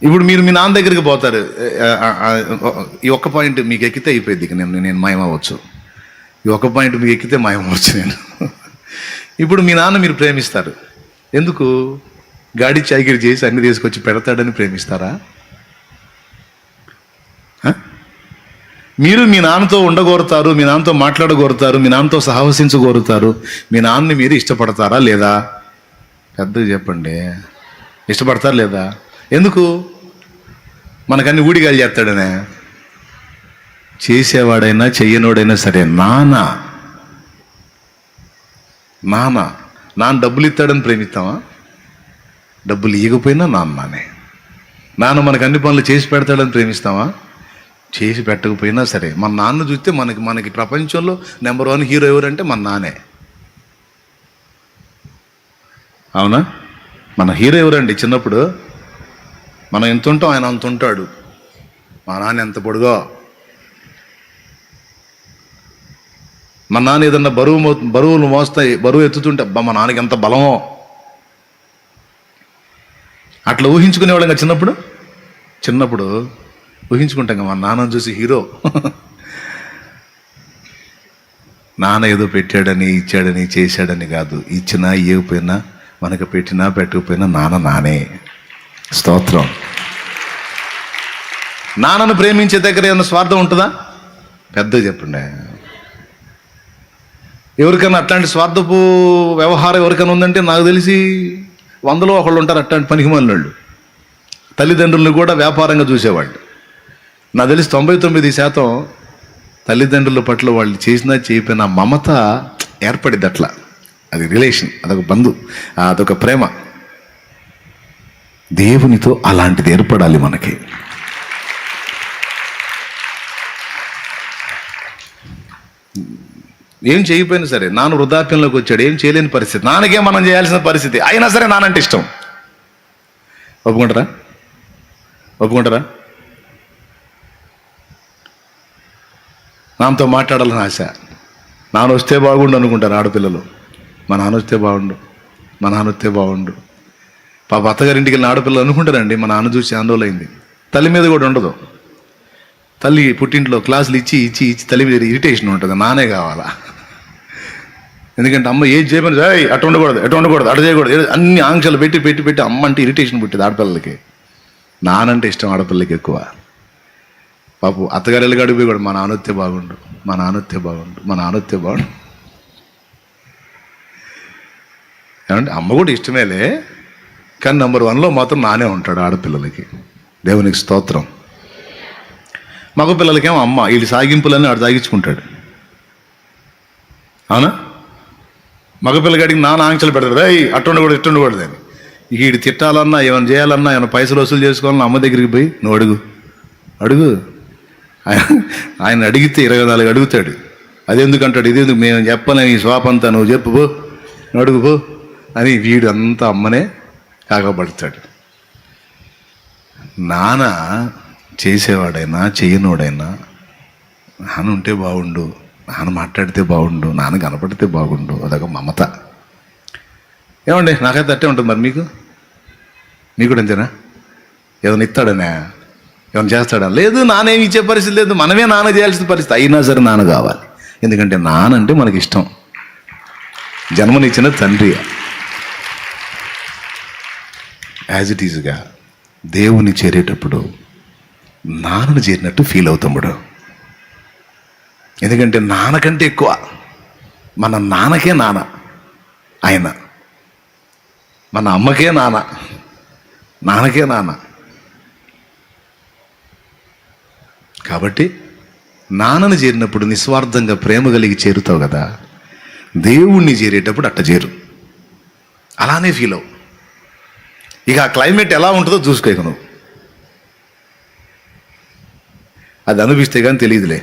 ఇప్పుడు మీరు మీ నాన్న దగ్గరికి పోతారు. ఈ ఒక్క పాయింట్ మీకు ఎక్కితే అయిపోయింది, ఇక నేను మాయమవచ్చు. ఈ ఒక్క పాయింట్ మీకు ఎక్కితే మాయమవచ్చు నేను. ఇప్పుడు మీ నాన్న మీరు ప్రేమిస్తారు. ఎందుకు? గాడి చాకిరి చేసి అన్ని తీసుకొచ్చి పెడతాడని ప్రేమిస్తారా? మీరు మీ నాన్నతో ఉండగోరుతారు, మీ నాన్నతో మాట్లాడగోరుతారు, మీ నాన్నతో సహవసించగోరుతారు. మీ నాన్నని మీరు ఇష్టపడతారా లేదా? పెద్దగా చెప్పండి. ఇష్టపడతారా లేదా? ఎందుకు? మనకన్నీ ఊడిగాలు చేస్తాడనే. చేసేవాడైనా చెయ్యనోడైనా సరే నాన్న డబ్బులు ఇస్తాడని ప్రేమిస్తామా? డబ్బులు ఇవ్వకపోయినా నాన్నే. నాన్న మనకు అన్ని పనులు చేసి పెడతాడని ప్రేమిస్తామా? చేసి పెట్టకపోయినా సరే మన నాన్న చూస్తే మనకి ప్రపంచంలో నెంబర్ 1 హీరో ఎవరంటే మన నాన్నే. అవునా? మన హీరో ఎవరండి? చిన్నప్పుడు మనం ఎంత ఉంటాం, ఆయన అంత ఉంటాడు. మా నాన్న ఎంత పొడుగో. మా నాన్న ఏదన్నా బరువులు మోస్తాయి, బరువు ఎత్తుతుంటే మా నాన్నకి ఎంత బలమో. అట్లా ఊహించుకునేవాళ్ళం కదా చిన్నప్పుడు ఊహించుకుంటాం. మా నాన్నని చూసి హీరో. నాన్న ఏదో పెట్టాడని, ఇచ్చాడని, చేశాడని కాదు. ఇచ్చినా ఇవ్వకపోయినా, మనకు పెట్టినా పెట్టకపోయినా నానే. స్తోత్రం. నాన్నను ప్రేమించే దగ్గర ఏమైనా స్వార్థం ఉంటుందా? పెద్దగా చెప్పండి. ఎవరికైనా అట్లాంటి స్వార్థపు వ్యవహారం ఎవరికైనా ఉందంటే నాకు తెలిసి 100లో ఒకళ్ళు ఉంటారు అట్లాంటి పనికిమాలిన వాళ్ళు. తల్లిదండ్రులను కూడా వ్యాపారంగా చూసేవాళ్ళు. నాకు తెలిసి 99% తల్లిదండ్రుల పట్ల వాళ్ళు చేసినా చేయకపోయినా మమత ఏర్పడింది. అట్లా అది రిలేషన్, అదొక బంధు, అదొక ప్రేమ. దేవునితో అలాంటిది ఏర్పడాలి మనకి. ఏం చేయకపోయినా సరే, నాన్న వృద్ధాప్యంలోకి వచ్చాడు, ఏం చేయలేని పరిస్థితి, నాన్నకే మనం చేయాల్సిన పరిస్థితి అయినా సరే నానంటే ఇష్టం. ఒప్పుకుంటారా? నాన్నతో మాట్లాడాలని ఆశ. నాన్న వస్తే బాగుండు అనుకుంటారు ఆడపిల్లలు. మా నాన్న వస్తే బాగుండు. పాప అత్తగారింటికి వెళ్ళిన ఆడపిల్లలు అనుకుంటారండి, మా నాన్న చూసి ఆందోళన. తల్లి మీద కూడా ఉండదు. తల్లి పుట్టింట్లో క్లాసులు ఇచ్చి తల్లి మీద ఇరిటేషన్ ఉంటుంది. నానే కావాలా? ఎందుకంటే అమ్మ ఏది చేయమని, అటు ఉండకూడదు, అటు చేయకూడదు, అన్ని ఆంక్షలు పెట్టి అమ్మ అంటే ఇరిటేషన్ పుట్టింది ఆడపిల్లలకి. నానంటే ఇష్టం ఆడపిల్లలకి ఎక్కువ. పాపు అత్తగారు వెళ్ళగాడికి పోయి కూడా మా నాన్నొత్తే బాగుండు. ఏమంటే అమ్మ కూడా ఇష్టమేలే, కానీ నెంబర్ 1లో మాత్రం నానే ఉంటాడు ఆడపిల్లలకి. దేవునికి స్తోత్రం. మగ పిల్లలకేమో అమ్మ, వీళ్ళు సాగింపులన్నీ ఆడు సాగించుకుంటాడు. అవునా? మగపిల్లగాడికి నాన్న ఆంక్షలు పెడతాడు, అట్టు ఉండకూడదు అని. వీడు తిట్టాలన్నా, ఏమైనా చేయాలన్నా, ఏమైనా పైసలు వసూలు చేసుకోవాలన్నా అమ్మ దగ్గరికి పోయి నువ్వు అడుగు. ఆయన అడిగితే 24 అడుగుతాడు. అదెందుకంటాడు, ఇదేందుకు, మేము చెప్పలేము ఈ స్వాపంతా, నువ్వు చెప్పు పో, నువ్వు అడుగు పో అని వీడు అంతా అమ్మనే కాకపడతాడు. నాన్న చేసేవాడైనా చేయనోడైనా నాన్న ఉంటే బాగుండు, నాన్న మాట్లాడితే బాగుండు, నాన్న కనపడితే బాగుండు, అదొక మమత. ఏమండి, నాకైతే అట్టే ఉంటుంది. మరి మీకు కూడా అంతేనా? ఏమైనా ఇస్తాడనే, ఏమైనా చేస్తాడా? లేదు, నానేమి ఇచ్చే పరిస్థితి లేదు, మనమే నాన్న చేయాల్సిన పరిస్థితి. అయినా సరే నాన్న కావాలి. ఎందుకంటే నానంటే మనకి ఇష్టం. జన్మనిచ్చిన తండ్రి. యాజ్ ఇట్ ఈజ్గా దేవుని చేరేటప్పుడు నాన్నను చేరినట్టు ఫీల్ అవుతాడు. ఎందుకంటే నాన్నకంటే ఎక్కువ మన నాన్నకే నాన్న ఆయన, మన అమ్మకే నాన్నకే నాన్న. కాబట్టి నాన్నను చేరినప్పుడు నిస్వార్థంగా ప్రేమ కలిగి చేరుతావు కదా. దేవుణ్ణి చేరేటప్పుడు అట్ట చేరు, అలానే ఫీల్ అవు. ఇక ఆ క్లైమేట్ ఎలా ఉంటుందో చూసుకోక నువ్వు. అది అనిపిస్తే కానీ తెలియదులే.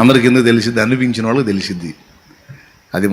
అందరికి ఎందుకు తెలిసిద్ది? అనిపించిన వాళ్ళకి తెలిసిద్ది. అది మన